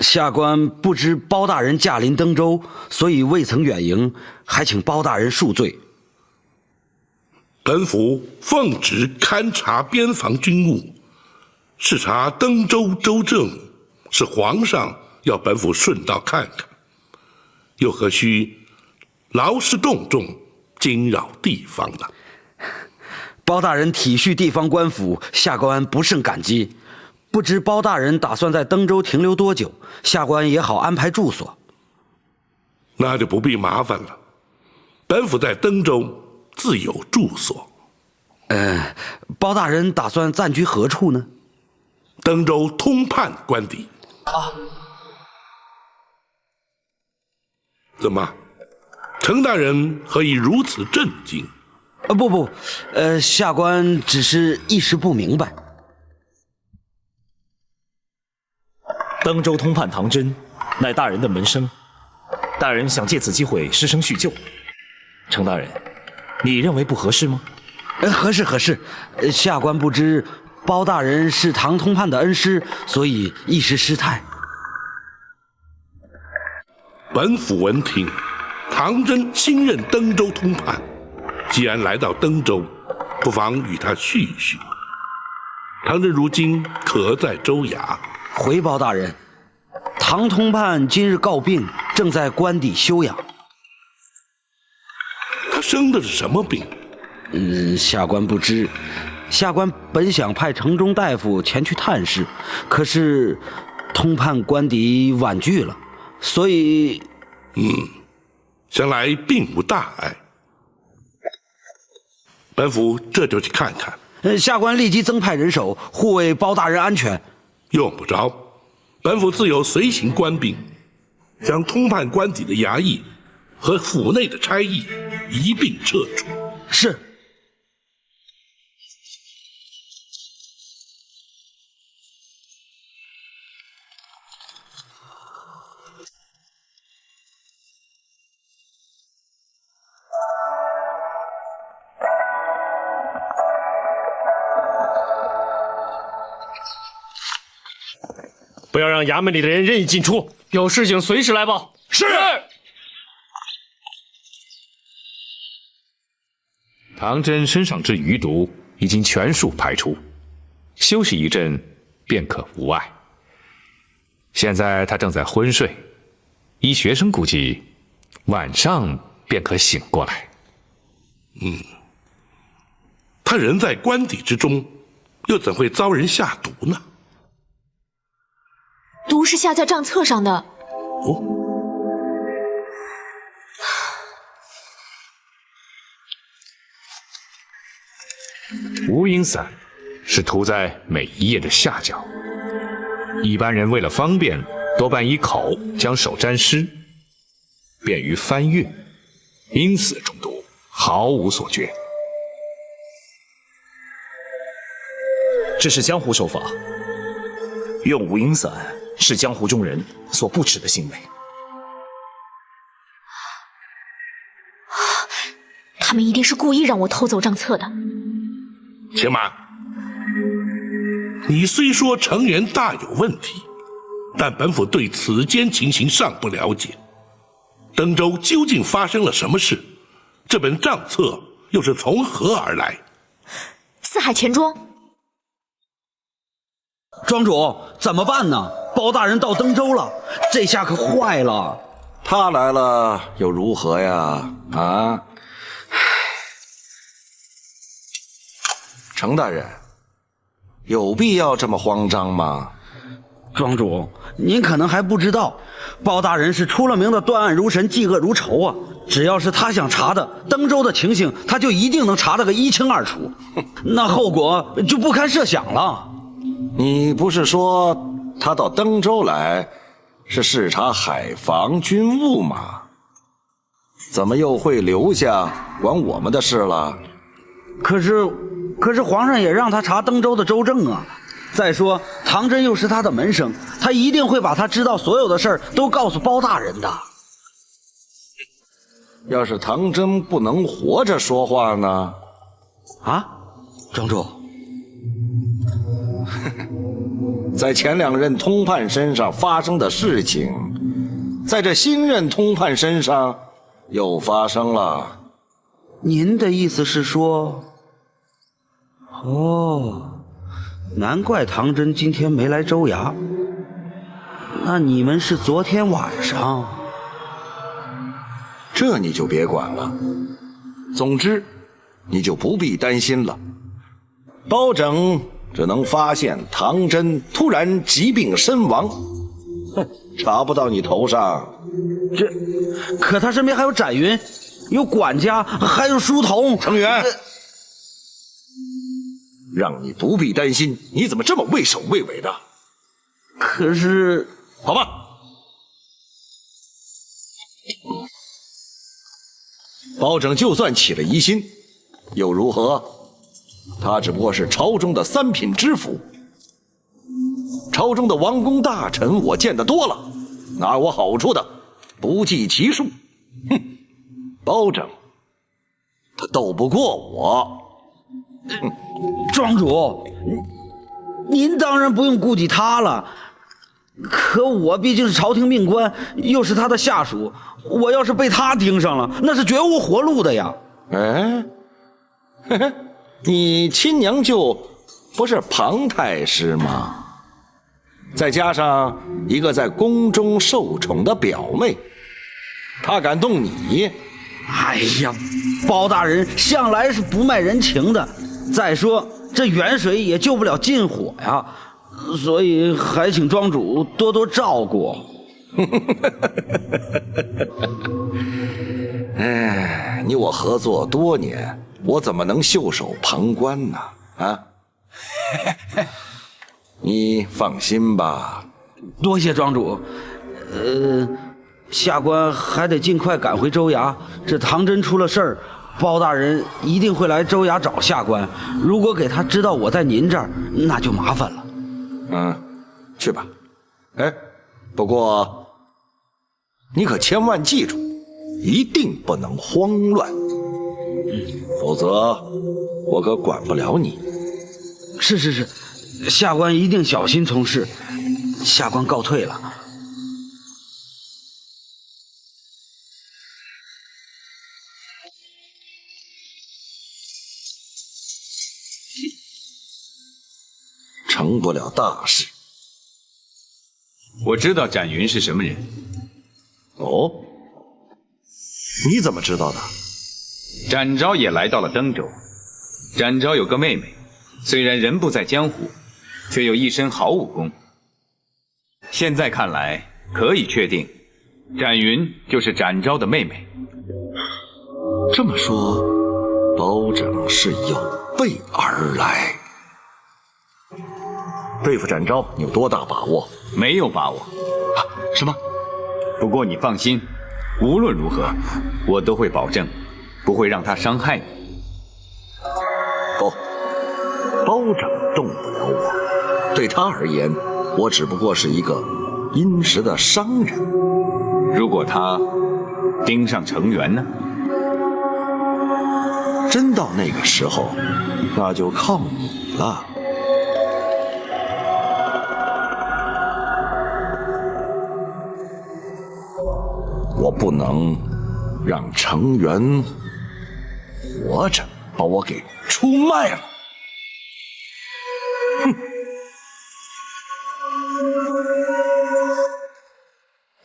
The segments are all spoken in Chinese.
下官不知包大人驾临登州，所以未曾远迎，还请包大人恕罪。本府奉旨勘察边防军务，视察登州州政，是皇上要本府顺道看看，又何须劳师动众，惊扰地方呢？包大人体恤地方官府，下官不胜感激。不知包大人打算在登州停留多久，下官也好安排住所。那就不必麻烦了，本府在登州自有住所。包大人打算暂居何处呢？登州通判官邸。怎么，程大人何以如此震惊？不，下官只是一时不明白。登州通判唐真，乃大人的门生，大人想借此机会师生叙旧。程大人，你认为不合适吗？合适。下官不知包大人是唐通判的恩师，所以一时失态。本府闻听，唐真新任登州通判，既然来到登州，不妨与他叙叙。唐真如今可在州衙？回包大人，唐通判今日告病，正在官邸休养。他生的是什么病？下官不知。下官本想派城中大夫前去探视，可是通判官邸婉拒了，所以……想来并无大碍。本府这就去看看。下官立即增派人手护卫包大人安全。用不着，本府自有随行官兵，将通判官邸的衙役和府内的差役一并撤除。是。不要让衙门里的人任意进出，有事情随时来报。是。唐真身上之余毒已经全数排出，休息一阵便可无碍。现在他正在昏睡，依学生估计，晚上便可醒过来。他人在官邸之中，又怎会遭人下毒呢？毒是下在账册上的。无影散是涂在每一页的下角，一般人为了方便，多半以口将手沾湿，便于翻阅，因此中毒毫无所觉。这是江湖手法，用无影散是江湖中人所不耻的行为。他们一定是故意让我偷走账册的。且慢，你虽说成员大有问题，但本府对此间情形尚不了解。登州究竟发生了什么事？这本账册又是从何而来？四海钱庄。庄主，怎么办呢？包大人到登州了，这下可坏了。他来了又如何呀？啊！程大人，有必要这么慌张吗？庄主，您可能还不知道，包大人是出了名的断案如神、嫉恶如仇啊！只要是他想查的登州的情形，他就一定能查得个一清二楚，那后果就不堪设想了。你不是说他到登州来是视察海防军务吗？怎么又会留下管我们的事了？可是皇上也让他查登州的州政啊。再说唐真又是他的门生，他一定会把他知道所有的事儿都告诉包大人的。要是唐真不能活着说话呢？啊，庄主，在前2任通判身上发生的事情，在这新任通判身上又发生了。您的意思是说，哦，难怪唐真今天没来州衙。那你们是昨天晚上？这你就别管了。总之，你就不必担心了。包拯只能发现唐真突然疾病身亡，查不到你头上。可他身边还有展云，有管家，还有书童。程元，让你不必担心，你怎么这么畏首畏尾的？可是，好吧。包拯就算起了疑心，又如何？他只不过是朝中的3品知府，朝中的王公大臣我见得多了，拿我好处的不计其数。哼，包拯，他斗不过我。庄主，您当然不用顾及他了。可我毕竟是朝廷命官，又是他的下属，我要是被他盯上了，那是绝无活路的呀。哎，嘿嘿，你亲娘舅不是庞太师吗？再加上一个在宫中受宠的表妹，他敢动你？哎呀，包大人向来是不卖人情的。再说这远水也救不了近火呀，所以还请庄主多多照顾。哎，你我合作多年，我怎么能袖手旁观呢？啊，你放心吧。多谢庄主。下官还得尽快赶回州衙。这唐真出了事儿，包大人一定会来州衙找下官。如果给他知道我在您这儿，那就麻烦了。去吧。哎，不过你可千万记住，一定不能慌乱，否则我可管不了你。是，下官一定小心从事。下官告退了。成不了大事。我知道展云是什么人。哦，你怎么知道的？展昭也来到了登州。展昭有个妹妹，虽然人不在江湖，却有一身好武功。现在看来，可以确定，展云就是展昭的妹妹。这么说，包拯是有备而来。对付展昭，你有多大把握？没有把握。什么？不过你放心，无论如何，我都会保证，不会让他伤害你。不，包拯动不了我。对他而言，我只不过是一个殷实的商人。如果他盯上程元呢？真到那个时候，那就靠你了。我不能让程元活着把我给出卖了。哼！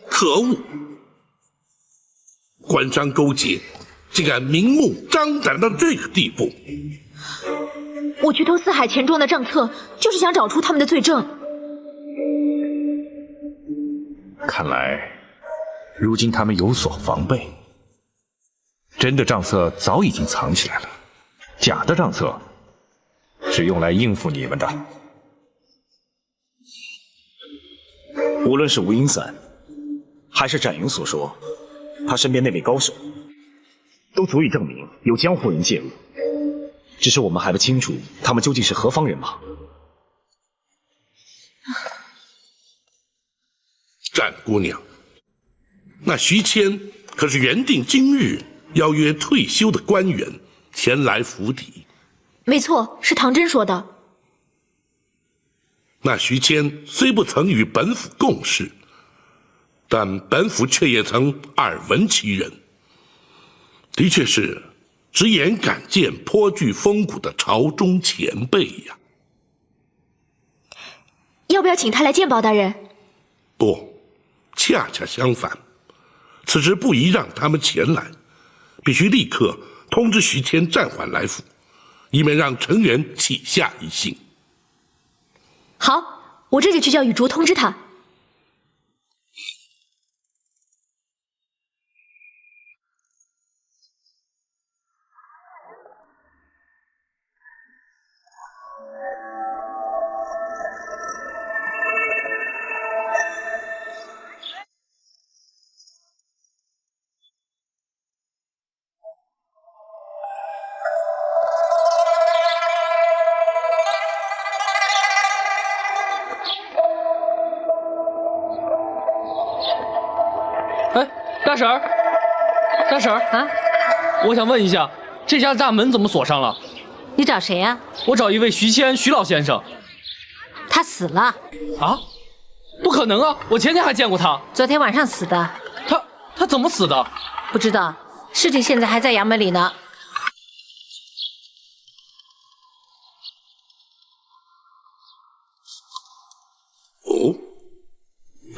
可恶！官商勾结，竟敢明目张胆到这个地步！我去偷四海钱庄的账册，就是想找出他们的罪证。看来，如今他们有所防备。真的账册早已经藏起来了，假的账册是用来应付你们的。无论是吴英散，还是展云所说，他身边那位高手，都足以证明有江湖人介入。只是我们还不清楚他们究竟是何方人马。展姑娘，那徐谦可是原定今日邀约退休的官员前来府邸。没错，是唐真说的。那徐谦虽不曾与本府共事，但本府却也曾耳闻其人，的确是直言敢谏、颇具风骨的朝中前辈呀。要不要请他来见包大人？不，恰恰相反，此时不宜让他们前来，必须立刻通知徐谦暂缓来府，以免让成员起下疑心。好，我这就去叫雨竹通知他。哎，大婶儿，大婶儿啊，我想问一下，这家大门怎么锁上了？你找谁呀？我找一位徐谦，徐老先生。他死了。啊？不可能啊！我前天还见过他。昨天晚上死的。他怎么死的？不知道，尸体现在还在衙门里呢。哦，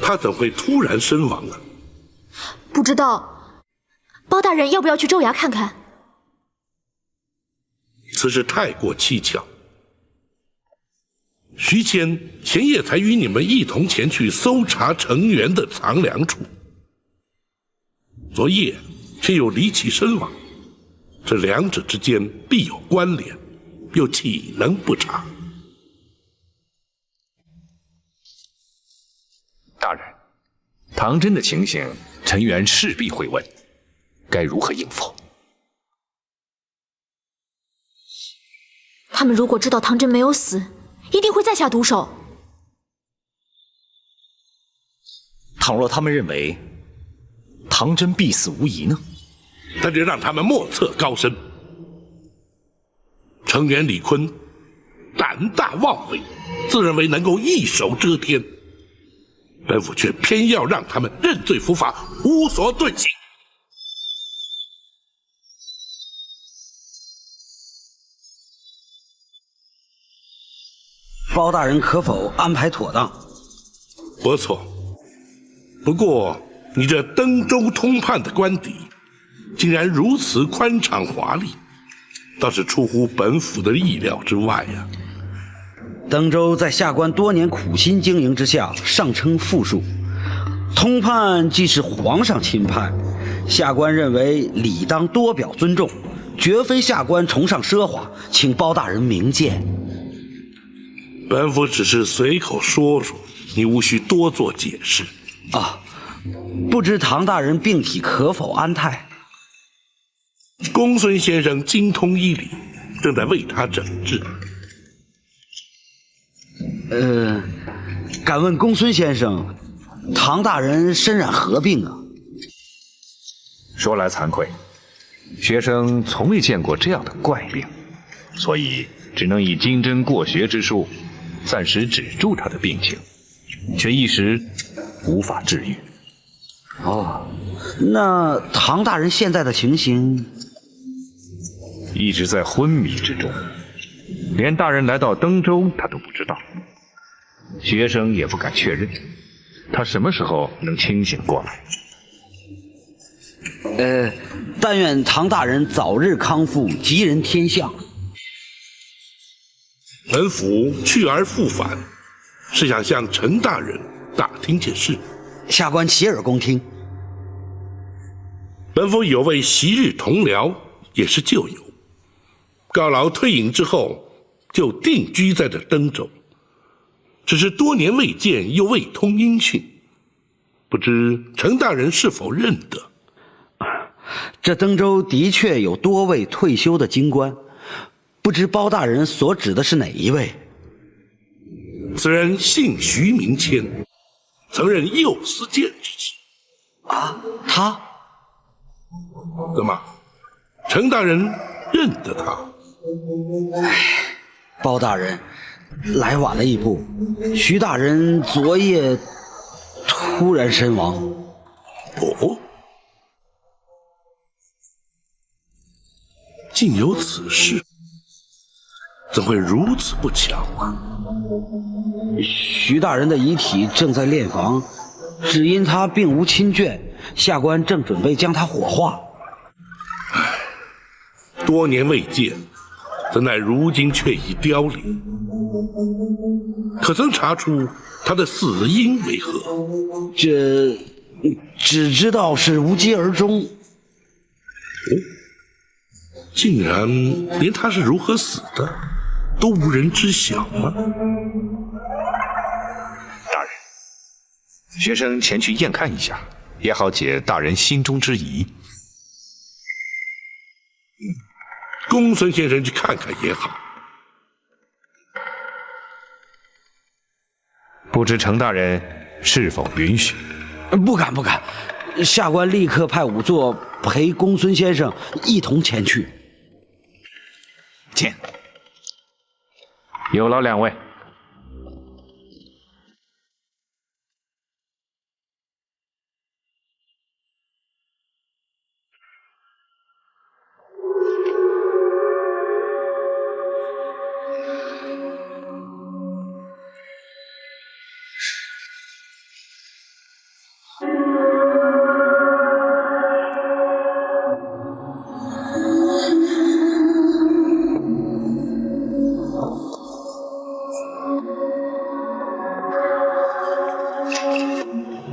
他怎会突然身亡呢？不知道，包大人要不要去州衙看看？此事太过蹊跷。徐谦前夜才与你们一同前去搜查成员的藏粮处，昨夜却又离奇身亡，这两者之间必有关联，又岂能不查？大人，唐真的情形，陈元势必会问，该如何应付？他们如果知道唐真没有死，一定会再下毒手。倘若他们认为唐真必死无疑呢？那就让他们莫测高深。成员李坤胆大妄为，自认为能够一手遮天，本府却偏要让他们认罪伏法，无所遁形。包大人可否安排妥当？不错，不过你这登州通判的官邸，竟然如此宽敞华丽，倒是出乎本府的意料之外呀。登州在下官多年苦心经营之下，上称富庶。通判既是皇上亲派，下官认为理当多表尊重，绝非下官崇尚奢华，请包大人明鉴。本府只是随口说说，你无需多做解释。啊，不知唐大人病体可否安泰？公孙先生精通医理，正在为他诊治。敢问公孙先生，唐大人身染何病啊？说来惭愧，学生从未见过这样的怪病，所以只能以金针过穴之术，暂时止住他的病情，却一时无法治愈。哦，那唐大人现在的情形？一直在昏迷之中，连大人来到登州他都不知道，学生也不敢确认他什么时候能清醒过来。但愿唐大人早日康复，吉人天相。本府去而复返，是想向陈大人打听件事。下官洗耳恭听。本府有位昔日同僚，也是旧友，高劳退隐之后，就定居在这登州，只是多年未见，又未通音讯，不知陈大人是否认得？这登州的确有多位退休的京官，不知包大人所指的是哪一位？此人姓徐名谦，曾任右司谏之职。啊，他？怎么，陈大人认得他？包大人，来晚了一步，徐大人昨夜突然身亡。哦，竟有此事，怎会如此不巧啊？徐大人的遗体正在殓房，只因他并无亲眷，下官正准备将他火化。多年未见，怎奈如今却已凋零？可曾查出他的死因为何？这只知道是无疾而终。竟然连他是如何死的都无人知晓吗？大人，学生前去验看一下，也好解大人心中之疑。公孙先生去看看也好。不知程大人是否允许？不敢不敢，下官立刻派仵作陪公孙先生一同前去。见。有劳两位。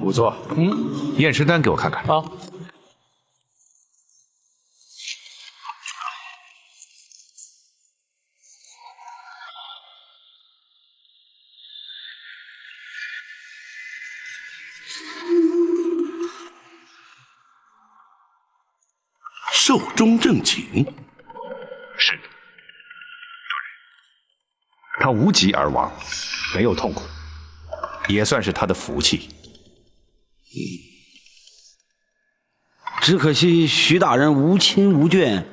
仵作，验尸单给我看看。好。寿终正寝。是的，他无疾而亡，没有痛苦，也算是他的福气。只可惜徐大人无亲无眷，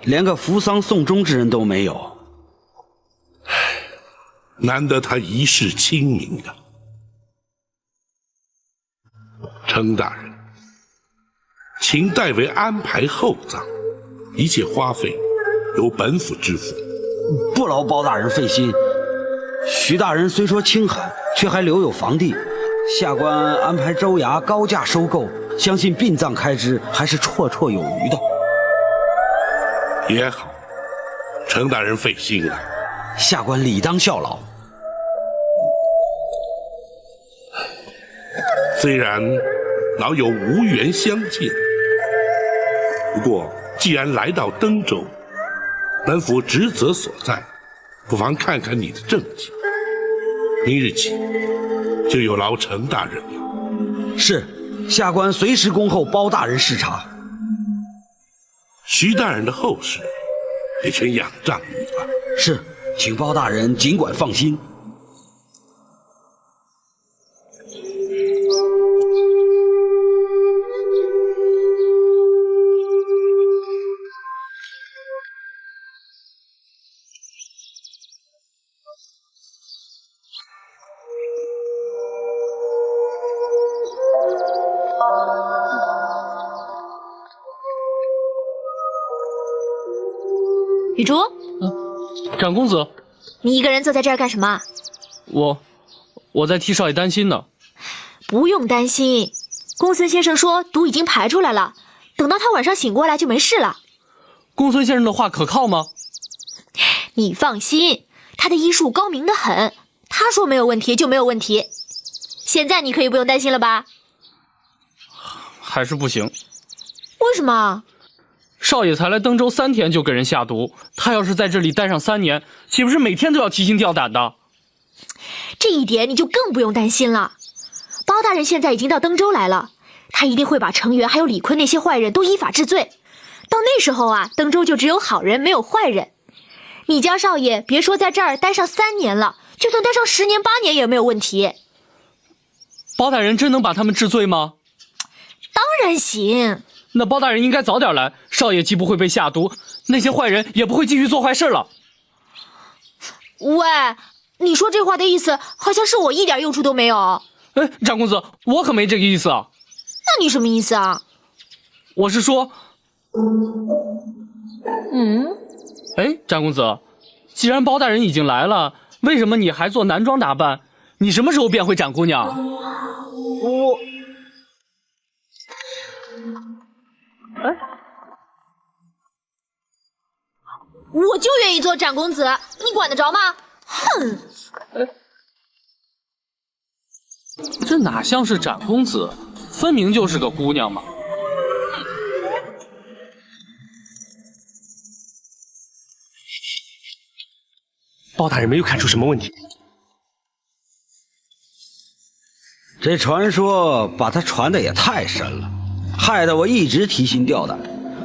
连个扶丧送终之人都没有。难得他一世清明啊！程大人，请代为安排后葬，一切花费由本府支付。不劳包大人费心。徐大人虽说清寒，却还留有房地，下官安排州衙高价收购，相信殡葬开支还是绰绰有余的。也好，程大人费心了，下官理当效劳。虽然老友无缘相见，不过既然来到登州，本府职责所在，不妨看看你的政绩。明日起就有劳程大人了。是，下官随时恭候包大人视察。徐大人的后事也全仰仗你了。是，请包大人尽管放心。雨竹，长公子，你一个人坐在这儿干什么？我在替少爷担心呢。不用担心，公孙先生说毒已经排出来了，等到他晚上醒过来就没事了。公孙先生的话可靠吗？你放心，他的医术高明得很，他说没有问题就没有问题。现在你可以不用担心了吧？还是不行。为什么？少爷才来登州3天就给人下毒，他要是在这里待上3年，岂不是每天都要提心吊胆的？这一点你就更不用担心了。包大人现在已经到登州来了，他一定会把程元还有李坤那些坏人都依法治罪。到那时候啊，登州就只有好人没有坏人。你家少爷别说在这儿待上3年了，就算待上10年8年也没有问题。包大人真能把他们治罪吗？当然行。那包大人应该早点来，少爷既不会被下毒，那些坏人也不会继续做坏事了。喂，你说这话的意思，好像是我一点用处都没有。哎，长公子，我可没这个意思啊。那你什么意思啊？我是说，哎，长公子，既然包大人已经来了，为什么你还做男装打扮？你什么时候变回展姑娘？我就愿意做展公子，你管得着吗？哼！这哪像是展公子，分明就是个姑娘嘛！包大人没有看出什么问题。这传说把他传的也太深了，害得我一直提心吊胆。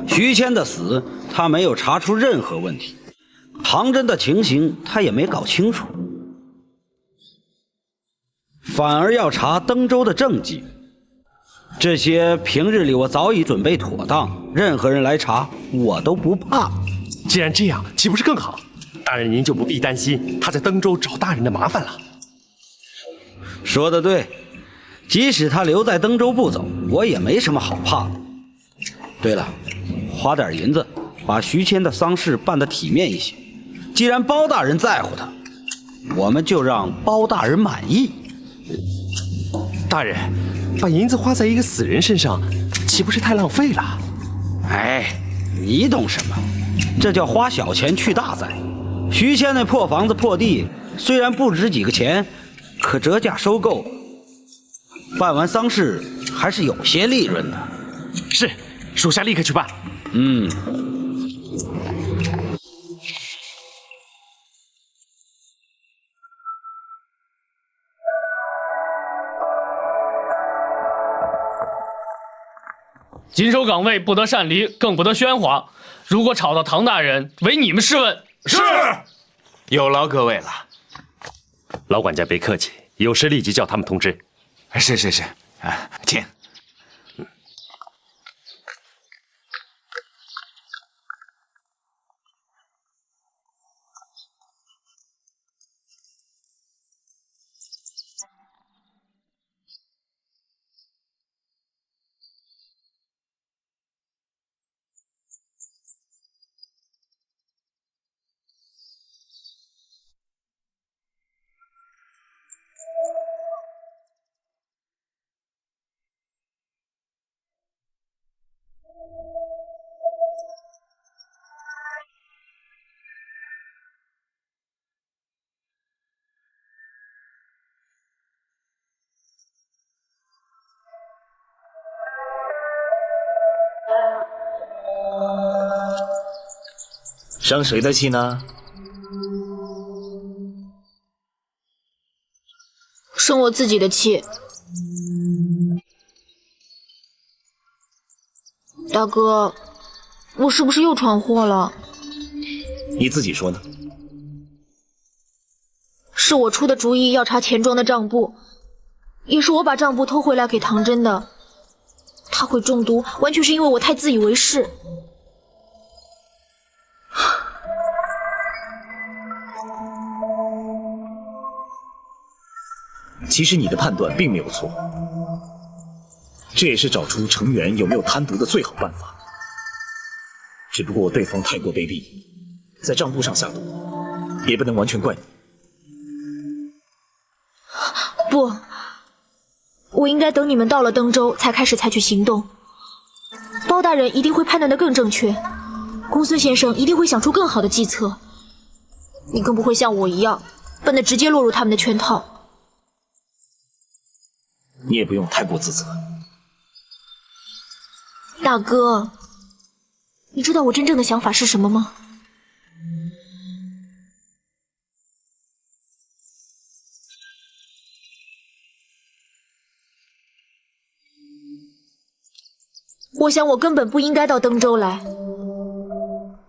徐谦的死，他没有查出任何问题；唐真的情形，他也没搞清楚，反而要查登州的政绩。这些平日里我早已准备妥当，任何人来查，我都不怕。既然这样，岂不是更好？大人您就不必担心他在登州找大人的麻烦了。说得对，即使他留在登州不走，我也没什么好怕的。对了，花点银子，把徐谦的丧事办得体面一些。既然包大人在乎他，我们就让包大人满意。大人，把银子花在一个死人身上，岂不是太浪费了？哎，你懂什么？这叫花小钱去大灾。徐谦那破房子破地，虽然不值几个钱，可折价收购，办完丧事还是有些利润的。是，属下立刻去办。谨守岗位，不得擅离，更不得喧哗。如果吵到唐大人，唯你们是问。是，有劳各位了。老管家别客气，有事立即叫他们通知。是，啊，请。生谁的气呢？生我自己的气。大哥，我是不是又闯祸了？你自己说呢？是我出的主意要查钱庄的账簿，也是我把账簿偷回来给唐真的。他会中毒，完全是因为我太自以为是。其实你的判断并没有错，这也是找出成员有没有贪渎的最好办法。只不过对方太过卑鄙，在账簿上下毒，也不能完全怪你。不，我应该等你们到了登州才开始采取行动。包大人一定会判断得更正确，公孙先生一定会想出更好的计策。你更不会像我一样笨得直接落入他们的圈套。你也不用太过自责。大哥，你知道我真正的想法是什么吗？我想我根本不应该到登州来。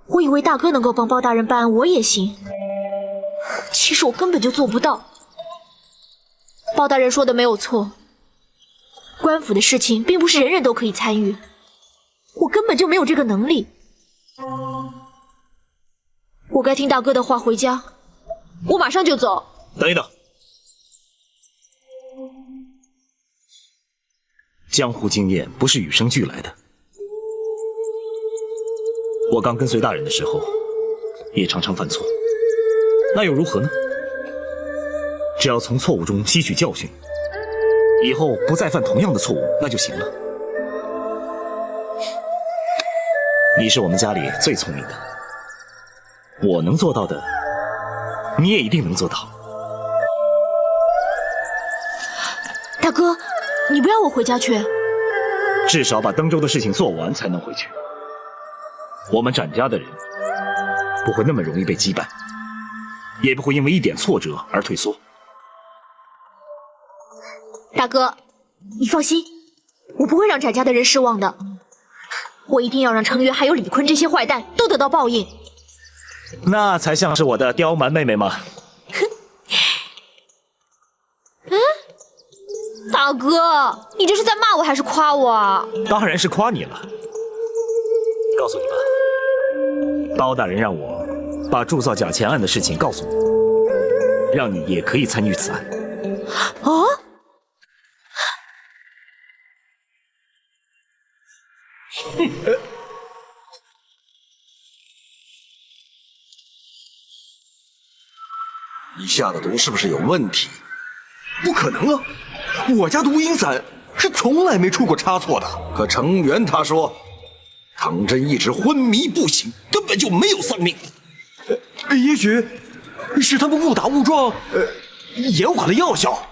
我以为大哥能够帮包大人办案，我也行。其实我根本就做不到。包大人说的没有错。官府的事情并不是人人都可以参与，我根本就没有这个能力。我该听大哥的话回家，我马上就走。等一等，江湖经验不是与生俱来的。我刚跟随大人的时候，也常常犯错，那又如何呢？只要从错误中吸取教训，以后不再犯同样的错误，那就行了。你是我们家里最聪明的，我能做到的，你也一定能做到。大哥，你不要我回家去？至少把登州的事情做完才能回去。我们展家的人不会那么容易被击败，也不会因为一点挫折而退缩。大哥，你放心，我不会让展家的人失望的。我一定要让程元还有李坤这些坏蛋都得到报应。那才像是我的刁蛮妹妹吗？大哥，你这是在骂我还是夸我啊？当然是夸你了。告诉你吧，包大人让我把铸造假钱案的事情告诉你，让你也可以参与此案。啊？你下的毒是不是有问题？不可能啊！我家的无影伞是从来没出过差错的。可程元他说，唐真一直昏迷不醒，根本就没有丧命。也许是他们误打误撞，延缓了药效。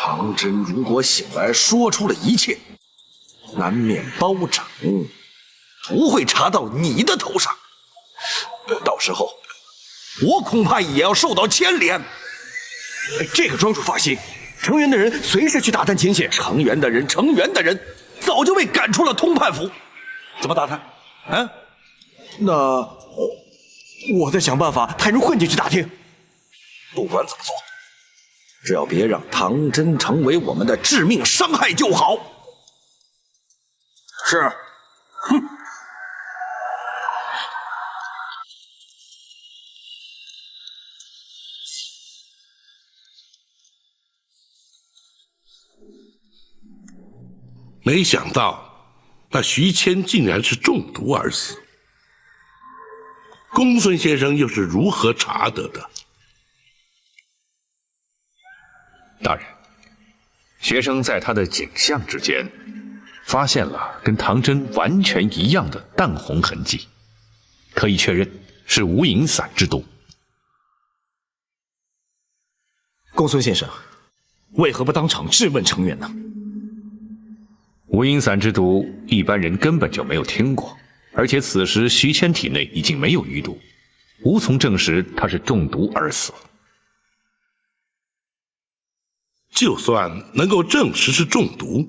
唐真如果醒来说出了一切，难免包拯不会查到你的头上，到时候我恐怕也要受到牵连。这个庄主放心，程元的人随时去打探情形。程元的人早就被赶出了通判府，怎么打探？啊？那我再想办法派人混进去打听。不管怎么做，只要别让唐真成为我们的致命伤害就好。是。哼。没想到，那徐谦竟然是中毒而死。公孙先生又是如何查得的？大人，学生在他的颈项之间发现了跟唐真完全一样的淡红痕迹，可以确认是无影伞之毒。公孙先生，为何不当场质问程元呢？无影伞之毒，一般人根本就没有听过，而且此时徐谦体内已经没有余毒，无从证实他是中毒而死。就算能够证实是中毒，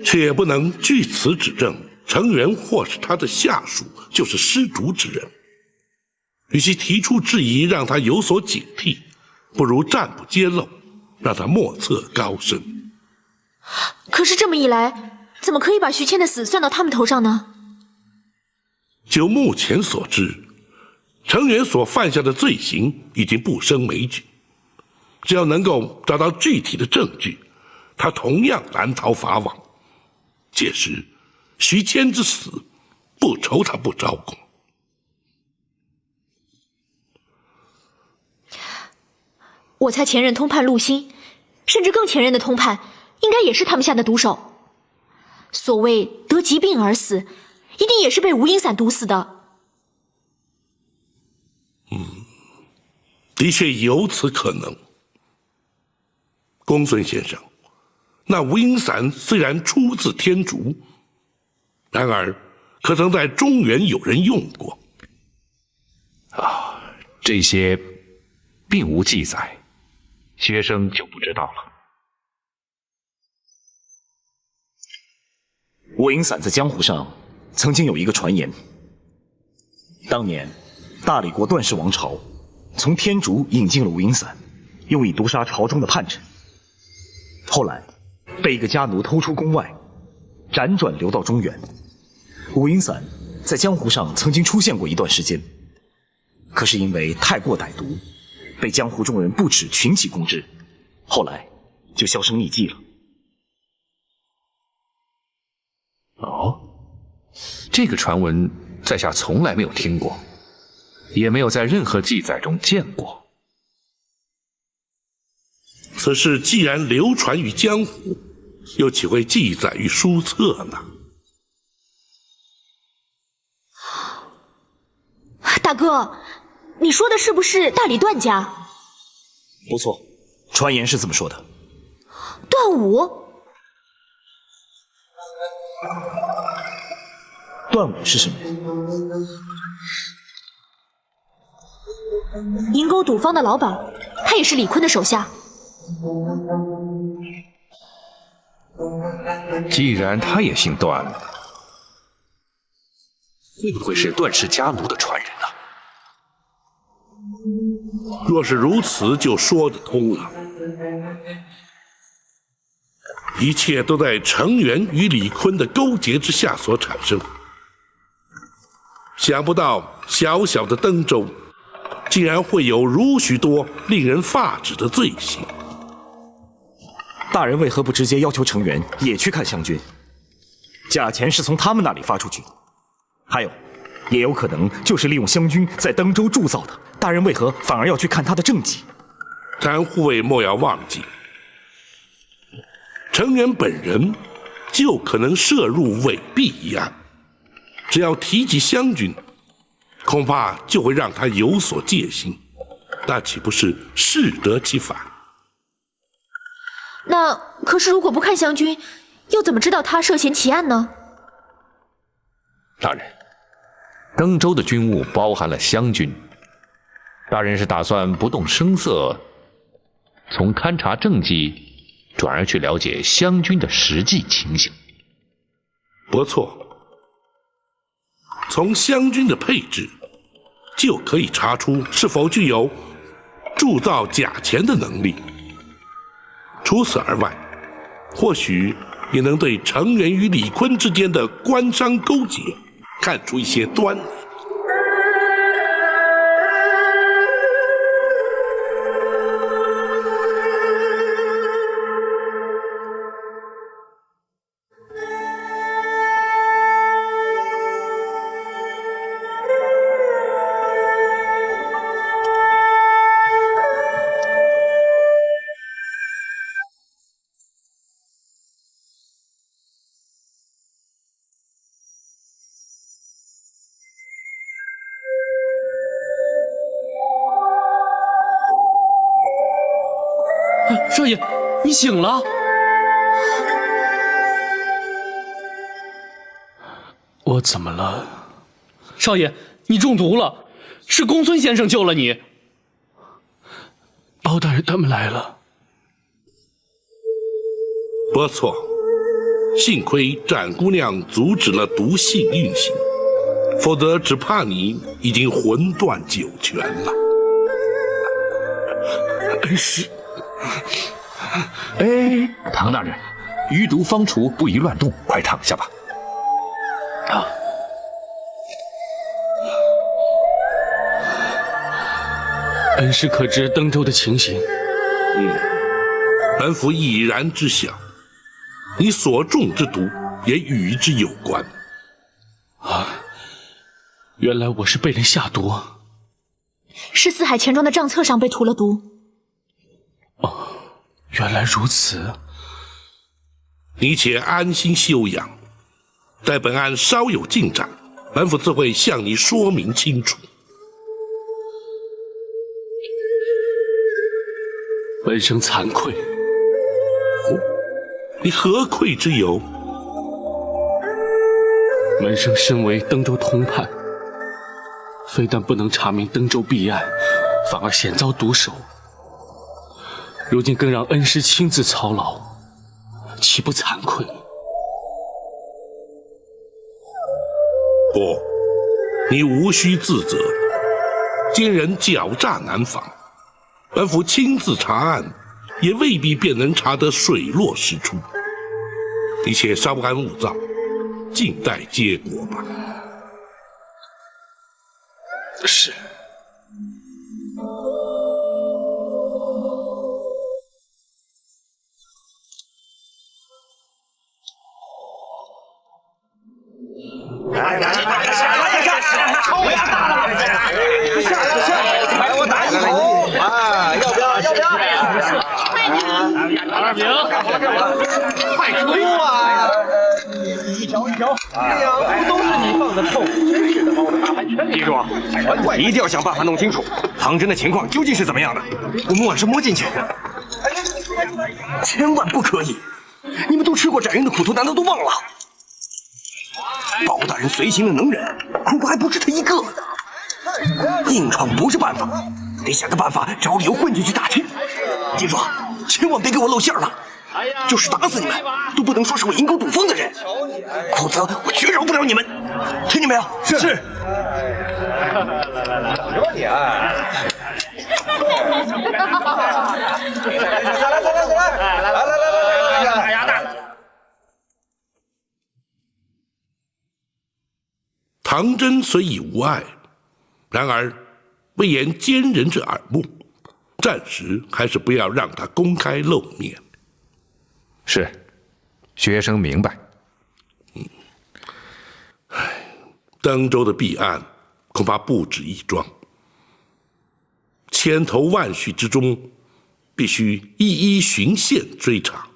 却也不能据此指证程元或是他的下属就是施毒之人。与其提出质疑让他有所警惕，不如暂不揭露，让他莫测高深。可是这么一来，怎么可以把徐谦的死算到他们头上呢？就目前所知，程元所犯下的罪行已经不胜枚举，只要能够找到具体的证据，他同样难逃法网。届时，徐谦之死，不愁他不招供。我猜前任通判陆星，甚至更前任的通判，应该也是他们下的毒手。所谓得疾病而死，一定也是被无影伞毒死的。的确有此可能。公孙先生，那无影伞虽然出自天竺，然而可曾在中原有人用过？这些并无记载，学生就不知道了。无影伞在江湖上曾经有一个传言，当年大理国段氏王朝从天竺引进了无影伞，用以毒杀朝中的叛臣。后来被一个家奴偷出宫外，辗转流到中原。无影伞在江湖上曾经出现过一段时间，可是因为太过歹毒，被江湖中人不止群起攻之，后来就销声匿迹了。哦，这个传闻在下从来没有听过，也没有在任何记载中见过。此事既然流传于江湖，又岂会记载于书册呢？大哥，你说的是不是大理段家？不错，传言是这么说的。段武？段武是什么人？银沟赌坊的老板，他也是李坤的手下。既然他也姓段，会不会是段氏家奴的传人呢？若是如此，就说得通了。一切都在程元与李坤的勾结之下所产生。想不到小小的登州，竟然会有如许多令人发指的罪行。大人为何不直接要求程元也去看湘军？假钱是从他们那里发出去的，还有，也有可能就是利用湘军在登州铸造的。大人为何反而要去看他的政绩？谭护卫莫要忘记，程元本人就可能涉入伪币一案。只要提及湘军，恐怕就会让他有所戒心，那岂不是适得其反？那可是如果不看湘军，又怎么知道他涉嫌奇案呢？大人，登州的军务包含了湘军，大人是打算不动声色，从勘察政绩转而去了解湘军的实际情形。不错，从湘军的配置就可以查出是否具有铸造假钱的能力。除此而外，或许也能对程元与李坤之间的官商勾结看出一些端倪。少爷，你醒了？我怎么了？少爷，你中毒了，是公孙先生救了你。包大人他们来了。不错，幸亏展姑娘阻止了毒性运行，否则只怕你已经魂断九泉了。是。哎，唐大人，余毒方除，不宜乱动，快躺下吧。啊！恩师可知登州的情形？本府已然知晓，你所中之毒也与之有关。啊！原来我是被人下毒，是四海钱庄的账册上被涂了毒。哦，原来如此。你且安心休养，待本案稍有进展，本府自会向你说明清楚。本生惭愧。你何愧之有？门生身为登州通判，非但不能查明登州弊案，反而险遭毒手。如今更让恩师亲自操劳，岂不惭愧？不，你无需自责。奸人狡诈难防，本府亲自查案，也未必便能查得水落石出。你且稍安勿躁，静待结果吧。是。二饼，快出啊！一条，这样不都是你放的臭？真是的，把我的大盘圈记住，一定要想办法弄清楚唐真的情况究竟是怎么样的。我们晚上摸进去，千万不可以！你们都吃过展云的苦头，难道都忘了？包大人随行的能人，恐怕还不止他一个呢。硬闯不是办法，得想个办法找理由混进去打听。记住，千万别给我露馅了。就是打死你们，都不能说是我银钩堵风的人，否则我绝饶不了你们。听见没有？是。说你啊！来！唐真虽已无碍，然而为言奸人之耳目，暂时还是不要让他公开露面。是，学生明白。登州的弊案恐怕不止一桩，千头万绪之中，必须一一循线追查，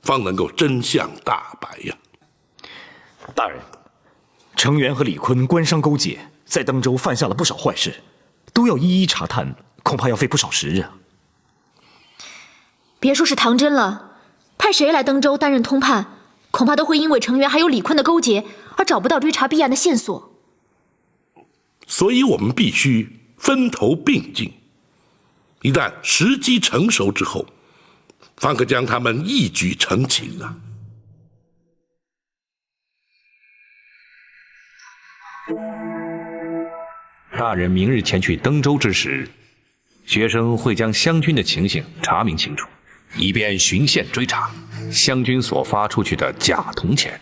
方能够真相大白呀。大人，程元和李坤官商勾结，在登州犯下了不少坏事，都要一一查探，恐怕要费不少时日啊。别说是唐真了。派谁来登州担任通判，恐怕都会因为程元还有李坤的勾结而找不到追查弊案的线索。所以我们必须分头并进，一旦时机成熟之后，方可将他们一举澄清啊！大人明日前去登州之时，学生会将湘军的情形查明清楚，以便循线追查湘军所发出去的假铜钱。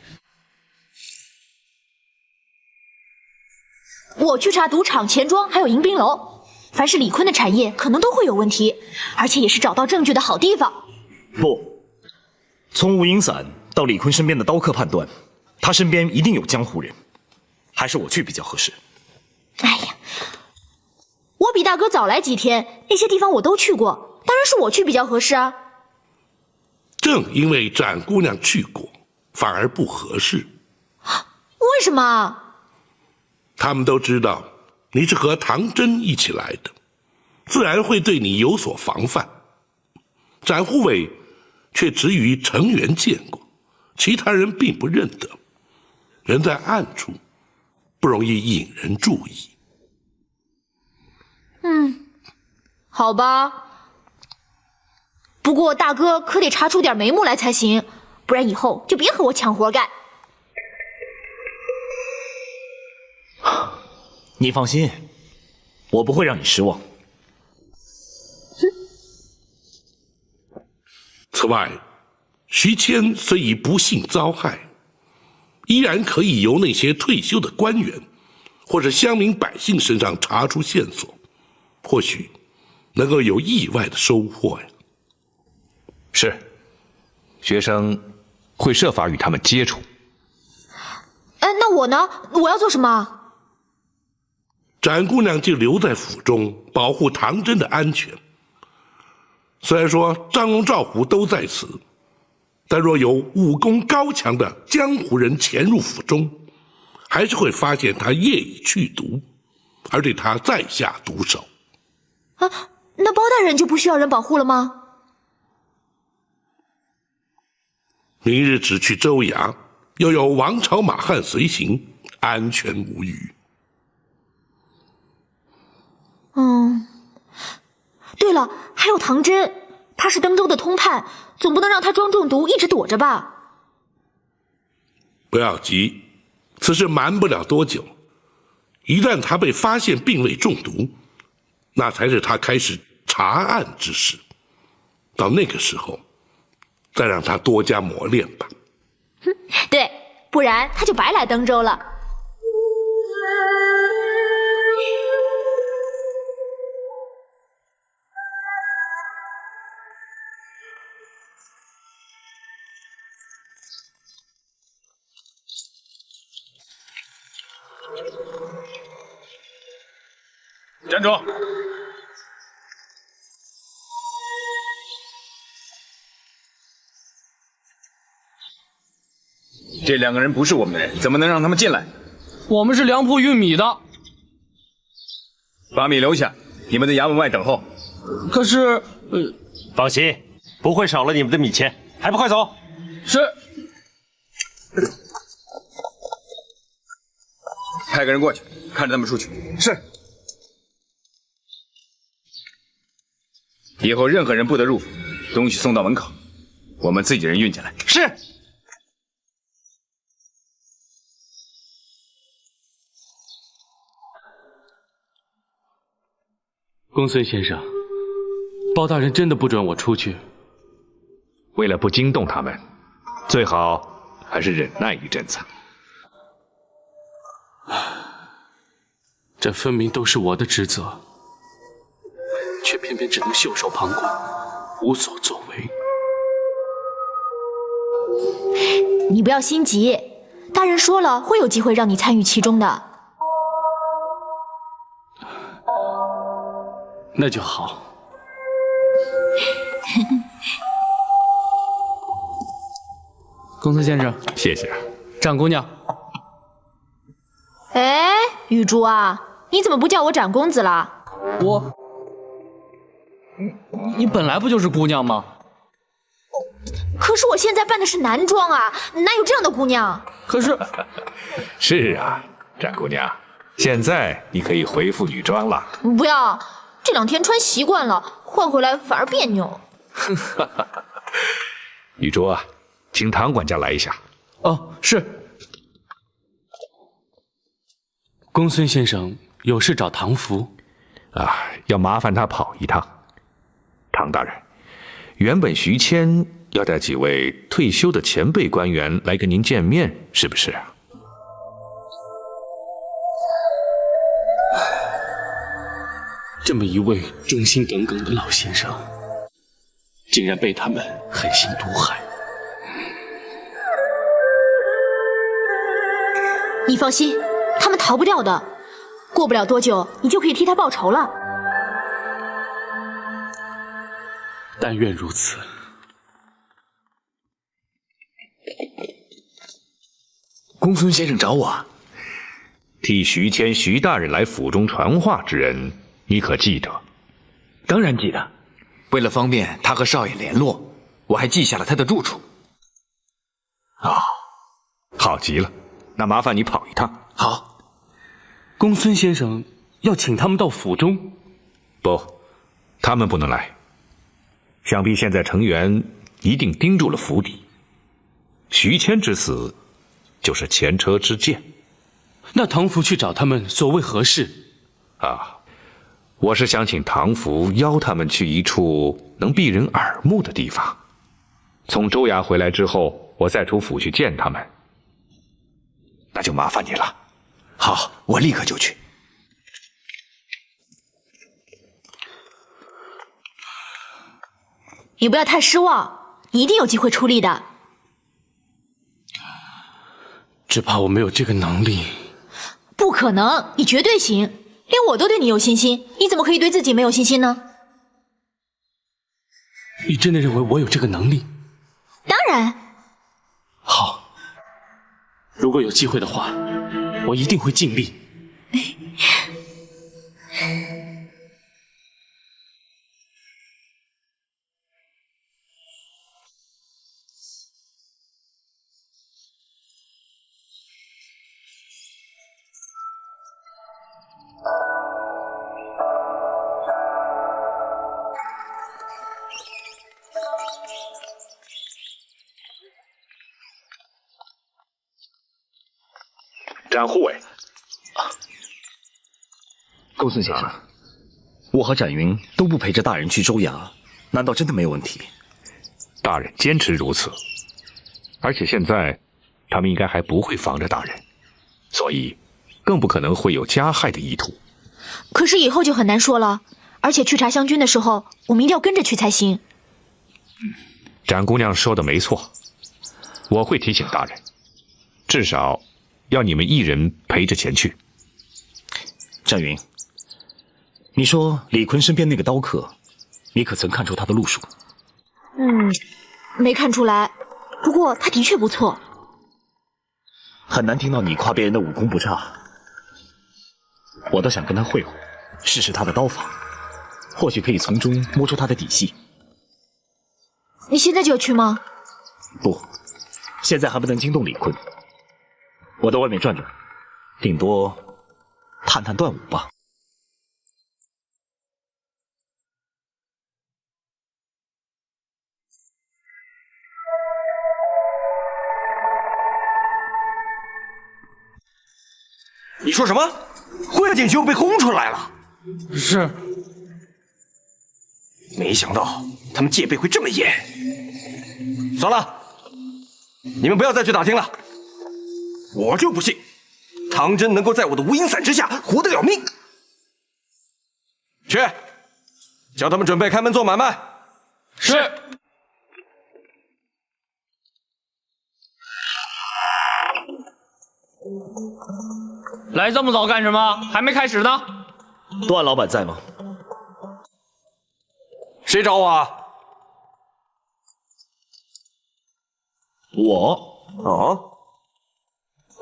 我去查赌场、钱庄还有迎宾楼，凡是李坤的产业，可能都会有问题，而且也是找到证据的好地方。不，从吴影散到李坤身边的刀客判断，他身边一定有江湖人，还是我去比较合适。哎呀，我比大哥早来几天，那些地方我都去过，当然是我去比较合适啊。正因为展姑娘去过，反而不合适。为什么？他们都知道你是和唐真一起来的，自然会对你有所防范。展护卫却只与程元见过，其他人并不认得，人在暗处，不容易引人注意。好吧。不过大哥可得查出点眉目来才行，不然以后就别和我抢活干。你放心，我不会让你失望。此外，徐谦虽已不幸遭害，依然可以由那些退休的官员或者乡民百姓身上查出线索，或许能够有意外的收获呀。是，学生会设法与他们接触。那我呢？我要做什么？展姑娘就留在府中保护唐真的安全。虽然说张龙、赵虎都在此，但若有武功高强的江湖人潜入府中，还是会发现他业已去毒，而对他再下毒手。那包大人就不需要人保护了吗？明日只去州衙，又有王朝马汉随行，安全无虞。对了，还有唐真，他是登州的通判，总不能让他装中毒一直躲着吧？不要急，此事瞒不了多久。一旦他被发现并未中毒，那才是他开始查案之时。到那个时候，再让他多加磨练吧。对，不然他就白来登州了。站住！这2个人不是我们的人，怎么能让他们进来？我们是粮铺运米的。把米留下，你们在衙门外等候。可是，放心，不会少了你们的米钱，还不快走！是。派个人过去，看着他们出去。是。以后任何人不得入府，东西送到门口，我们自己人运进来。是。公孙先生，包大人真的不准我出去。为了不惊动他们，最好还是忍耐一阵子。这分明都是我的职责，却偏偏只能袖手旁观，无所作为。你不要心急，大人说了会有机会让你参与其中的。那就好。公孙先生，谢谢。长姑娘，哎，雨珠啊，你怎么不叫我长公子了？你本来不就是姑娘吗？可是我现在扮的是男装啊，哪有这样的姑娘？可是，是啊，展姑娘，现在你可以恢复女装了。不要，这2天穿习惯了，换回来反而别扭。雨珠啊，请唐管家来一下。哦，是。公孙先生有事找唐福啊，要麻烦他跑一趟。唐大人，原本徐谦要带几位退休的前辈官员来跟您见面，是不是啊？这么一位忠心耿耿的老先生，竟然被他们狠心毒害。你放心，他们逃不掉的，过不了多久，你就可以替他报仇了。但愿如此。公孙先生找我，替徐谦徐大人来府中传话之恩，你可记得？当然记得。为了方便他和少爷联络，我还记下了他的住处。好极了，那麻烦你跑一趟。好。公孙先生要请他们到府中？不，他们不能来。想必现在程元一定盯住了府邸，徐谦之死就是前车之鉴。那唐福去找他们，所谓何事？啊，我是想请唐福邀他们去一处能避人耳目的地方。从州衙回来之后，我再出府去见他们。那就麻烦你了。好，我立刻就去。你不要太失望，你一定有机会出力的。只怕我没有这个能力。不可能，你绝对行，连我都对你有信心，你怎么可以对自己没有信心呢？你真的认为我有这个能力？当然。好，如果有机会的话，我一定会尽力。展护卫，公孙先生，我和展云都不陪着大人去州衙，难道真的没有问题？大人坚持如此，而且现在他们应该还不会防着大人，所以更不可能会有加害的意图。可是以后就很难说了，而且去查湘军的时候，我们一定要跟着去才行。展姑娘说的没错，我会提醒大人，至少要你们一人陪着前去。展云，你说李逵身边那个刀客，你可曾看出他的路数？没看出来，不过他的确不错。很难听到你夸别人的武功不差，我倒想跟他会会，试试他的刀法，或许可以从中摸出他的底细。你现在就要去吗？不，现在还不能惊动李坤，我到外面转转，顶多探探段武吧。你说什么？慧景兄被轰出来了？是。没想到他们戒备会这么严。算了，你们不要再去打听了。我就不信唐真能够在我的无影伞之下活得了命。去，叫他们准备开门做买卖。是。来这么早干什么？还没开始呢。段老板在吗？谁找我啊？我。哦，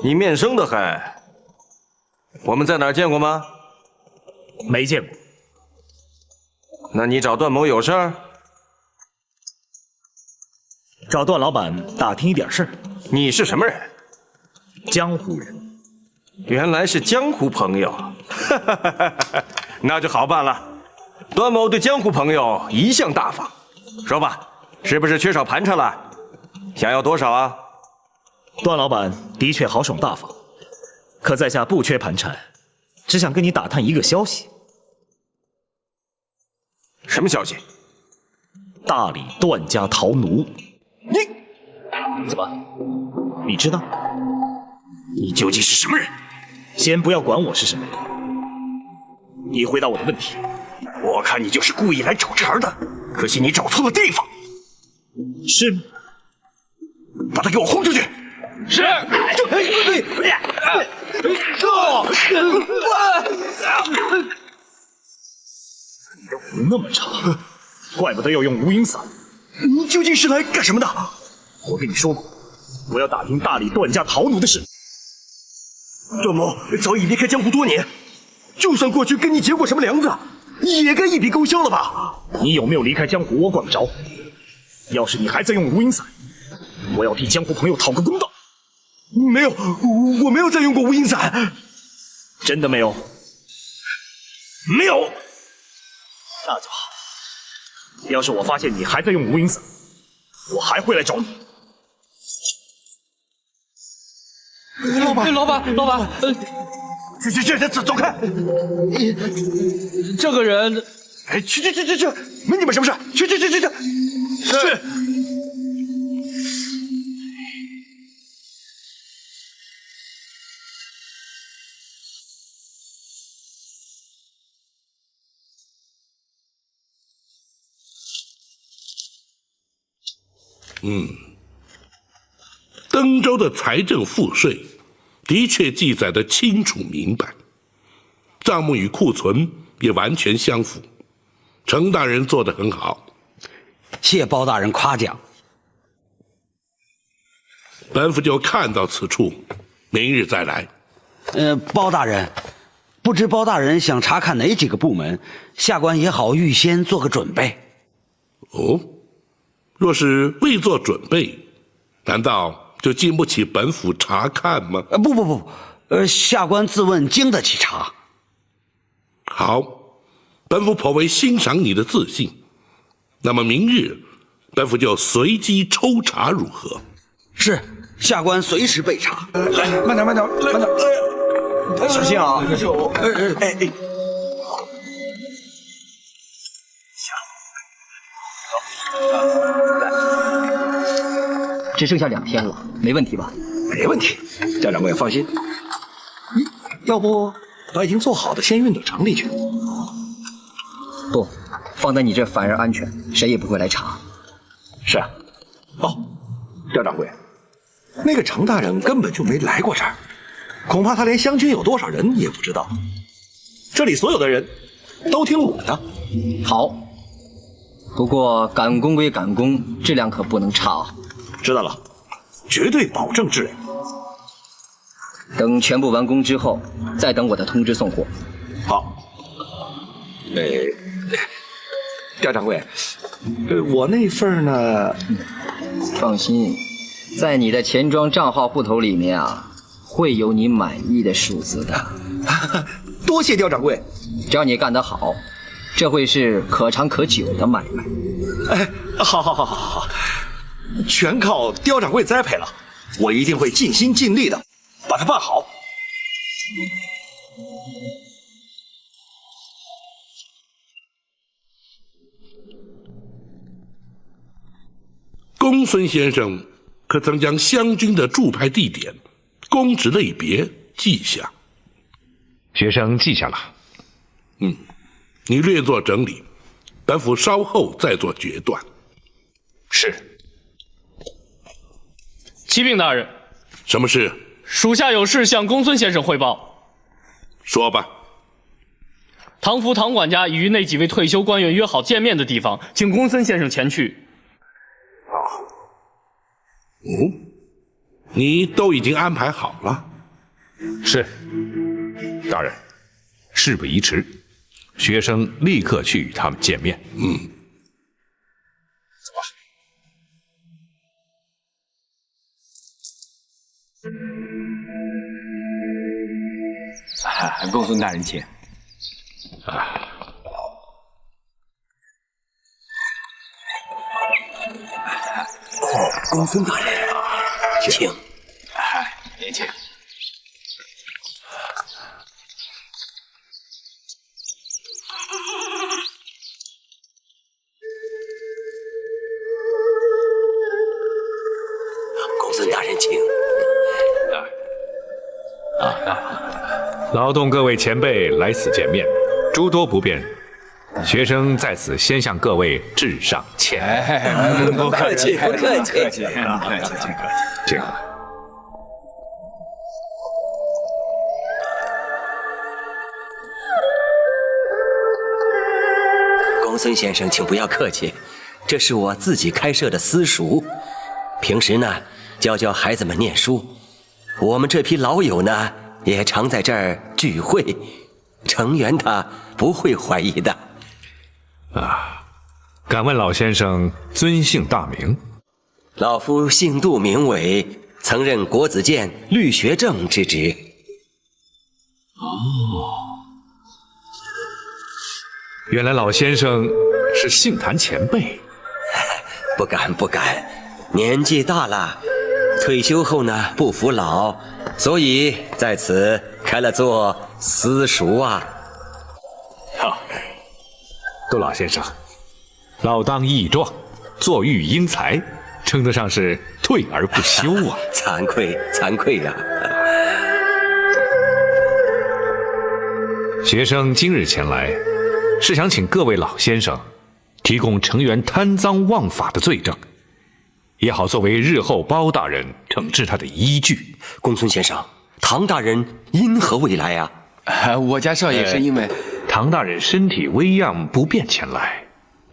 你面生的很。我们在哪儿见过吗？没见过。那你找段某有事儿？找段老板打听一点事儿。你是什么人？江湖人。原来是江湖朋友，那就好办了。段某对江湖朋友一向大方，说吧，是不是缺少盘缠了？想要多少啊？段老板的确豪爽大方，可在下不缺盘缠，只想跟你打探一个消息。什么消息？大理段家逃奴。你怎么？你知道？你究竟是什么人？先不要管我是什么人，你回答我的问题。我看你就是故意来找茬的，可惜你找错了地方。是吗？把他给我轰出去！是。你的武那么差，怪不得要用无影伞。你究竟是来干什么的？我跟你说过，我要打听大理段家逃奴的事。段某早已离开江湖多年，就算过去跟你结过什么梁子，也该一笔勾销了吧？你有没有离开江湖，我管不着。要是你还在用无影伞，我要替江湖朋友讨个公道。没有，我没有再用过无影伞。真的没有？没有。那就好。要是我发现你还在用无影伞，我还会来找你。老板，去，走开！这个人，哎，去，没你们什么事？去！是。登州的财政赋税的确记载得清楚明白，账目与库存也完全相符。程大人做得很好，谢包大人夸奖。本府就看到此处，明日再来。包大人，不知包大人想查看哪几个部门，下官也好预先做个准备。哦，若是未做准备，难道就经不起本府查看吗？不，下官自问经得起查。好，本府颇为欣赏你的自信。那么明日，本府就随机抽查，如何？是，下官随时备查。来，慢点，小心啊！只剩下2天了，没问题吧？没问题，家长们放心。要不把已经做好的先运到城里去？不，放在你这反而安全，谁也不会来查。是啊。哦，调掌柜，那个程大人根本就没来过这儿，恐怕他连湘军有多少人也不知道。这里所有的人都听我的。好，不过赶工归赶工，质量可不能差啊。知道了，绝对保证质量。等全部完工之后，再等我的通知送货。好。刁掌柜，我那份呢？放心，在你的钱庄账号户头里面啊，会有你满意的数字的。多谢刁掌柜，只要你干得好，这会是可长可久的买卖。哎，好，全靠刁掌柜栽培了，我一定会尽心尽力的把它办好。公孙先生可曾将湘军的驻派地点、公职类别记下？学生记下了。你略作整理，本府稍后再做决断。是。启禀大人，什么事？属下有事向公孙先生汇报。说吧。唐府唐管家已与那几位退休官员约好见面的地方，请公孙先生前去。你都已经安排好了？是，大人，事不宜迟，学生立刻去与他们见面。走吧。公孙大人请。公孙大人，请。您请。公孙大人，请。劳动各位前辈来此见面，诸多不便，学生在此先向各位致上歉。不客气，不客气，请。公孙先生，请不要客气，这是我自己开设的私塾，平时呢教孩子们念书。我们这批老友呢也常在这儿聚会，程元他不会怀疑的。敢问老先生尊姓大名？老夫姓杜名伟，曾任国子监律学正之职。原来老先生是杏坛前辈。不敢，年纪大了，退休后呢不服老，所以在此开了座私塾啊。好，杜老先生，老当益壮，坐育英才，称得上是退而不休啊！惭愧呀！学生今日前来，是想请各位老先生提供程元贪赃枉法的罪证，也好作为日后包大人惩治他的依据。公孙先生，唐大人因何未来啊？我家少爷是因为唐大人身体微恙不便前来，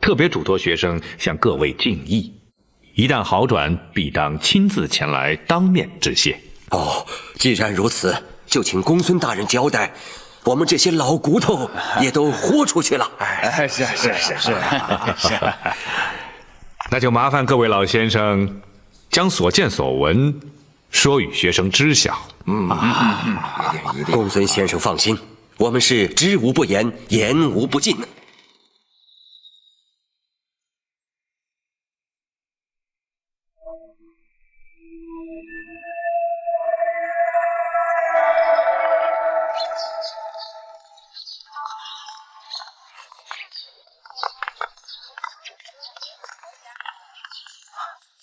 特别嘱托学生向各位敬意，一旦好转，必当亲自前来当面致谢。既然如此，就请公孙大人交代，我们这些老骨头也都豁出去了。是。那就麻烦各位老先生将所见所闻说与学生知晓。公孙先生放心，我们是知无不言，言无不尽。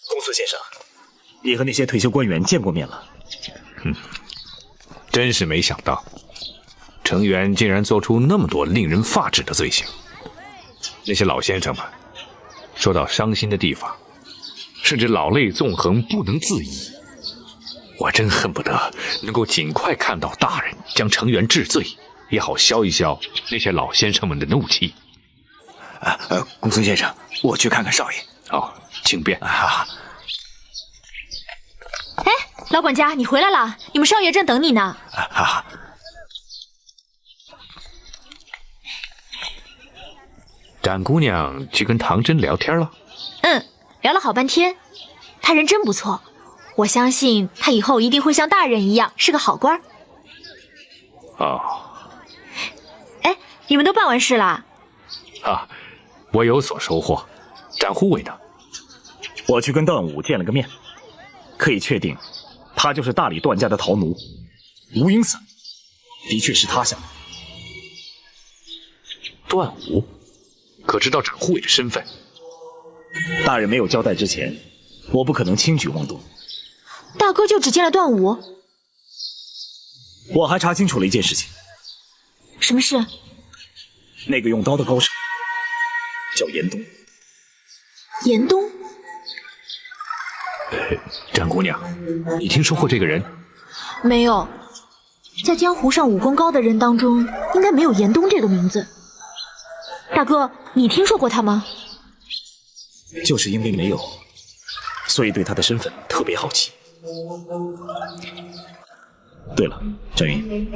公孙先生，你和那些退休官员见过面了？真是没想到，程元竟然做出那么多令人发指的罪行。那些老先生们说到伤心的地方，甚至老泪纵横，不能自已。我真恨不得能够尽快看到大人将程元治罪，也好消一消那些老先生们的怒气。公孙先生，我去看看少爷。好，请便。哎，老管家，你回来了，你们少爷正等你呢。展姑娘去跟唐真聊天了？聊了好半天，他人真不错，我相信他以后一定会像大人一样是个好官。哦，哎，你们都办完事了？我有所收获。展护卫呢？我去跟段武见了个面，可以确定，他就是大理段家的逃奴吴英散，的确是他下的。段武，可知道展护卫的身份？大人没有交代之前，我不可能轻举妄动。大哥就只见了段武？我还查清楚了一件事情。什么事？那个用刀的高手叫严冬。严冬？展姑娘，你听说过这个人？没有，在江湖上武功高的人当中，应该没有严冬这个名字。大哥，你听说过他吗？就是因为没有，所以对他的身份特别好奇。对了，展云，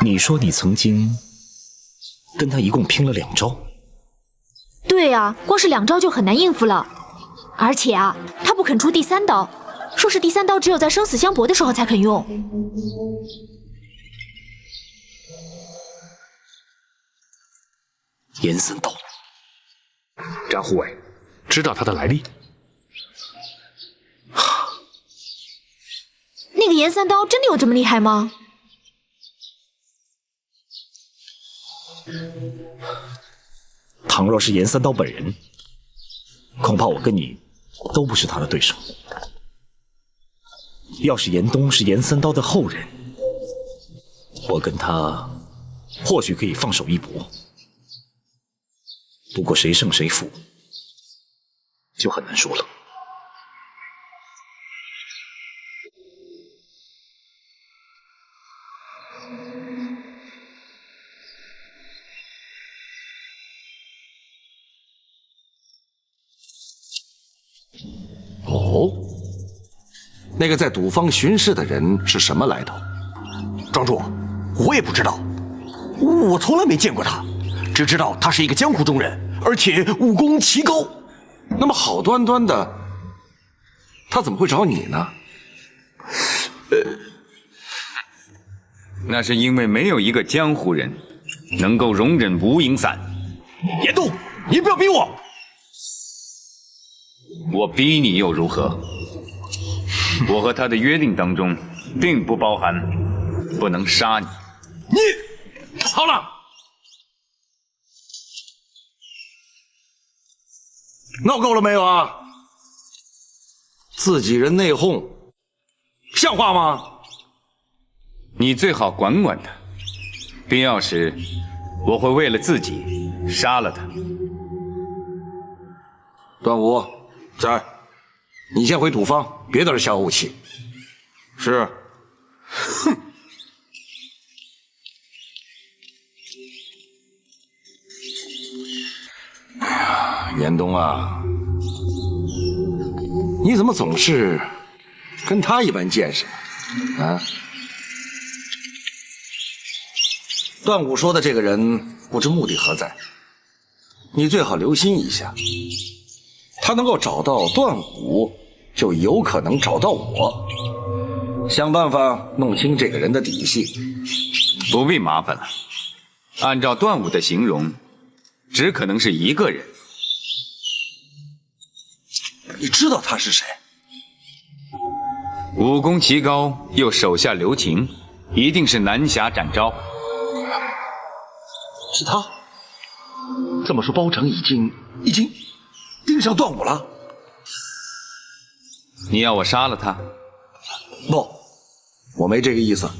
你说你曾经跟他一共拼了2招？对啊，光是2招就很难应付了。而且啊，他不肯出第3刀，说是第3刀只有在生死相搏的时候才肯用。严三刀。展护卫，知道他的来历？那个严三刀真的有这么厉害吗？倘若是严三刀本人，恐怕我跟你都不是他的对手。要是严冬是严三刀的后人，我跟他或许可以放手一搏。不过谁胜谁负，就很难说了。哦，那个在赌坊巡视的人是什么来头？庄主，我也不知道，我从来没见过他，只知道他是一个江湖中人，而且武功奇高。那么好端端的，他怎么会找你呢？那是因为没有一个江湖人能够容忍无影散。严冬，你不要逼我！我逼你又如何？我和他的约定当中，并不包含不能杀你。你好了，闹够了没有啊？自己人内讧，像话吗？你最好管管他，必要时我会为了自己杀了他。段武，在，你先回赌坊，别在这瞎怄气。是。哼。哎呀，严冬啊，你怎么总是跟他一般见识啊？段武说的这个人，不知目的何在，你最好留心一下。他能够找到段武，就有可能找到我。想办法弄清这个人的底细。不必麻烦了。按照段武的形容，只可能是一个人。你知道他是谁？武功奇高，又手下留情，一定是南侠展昭。是他。这么说，包拯已经盯上段武了。你要我杀了他？不，我没这个意思。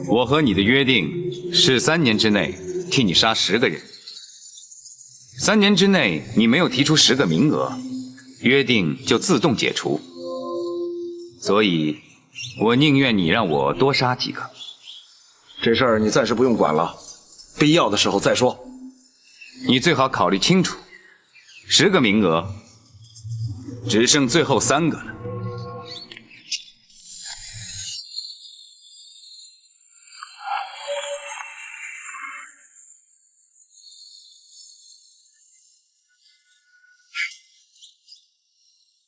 我和你的约定是3年之内替你杀10个人。3年之内你没有提出10个名额，约定就自动解除。所以，我宁愿你让我多杀几个。这事儿你暂时不用管了，必要的时候再说。你最好考虑清楚，10个名额，只剩最后3个了。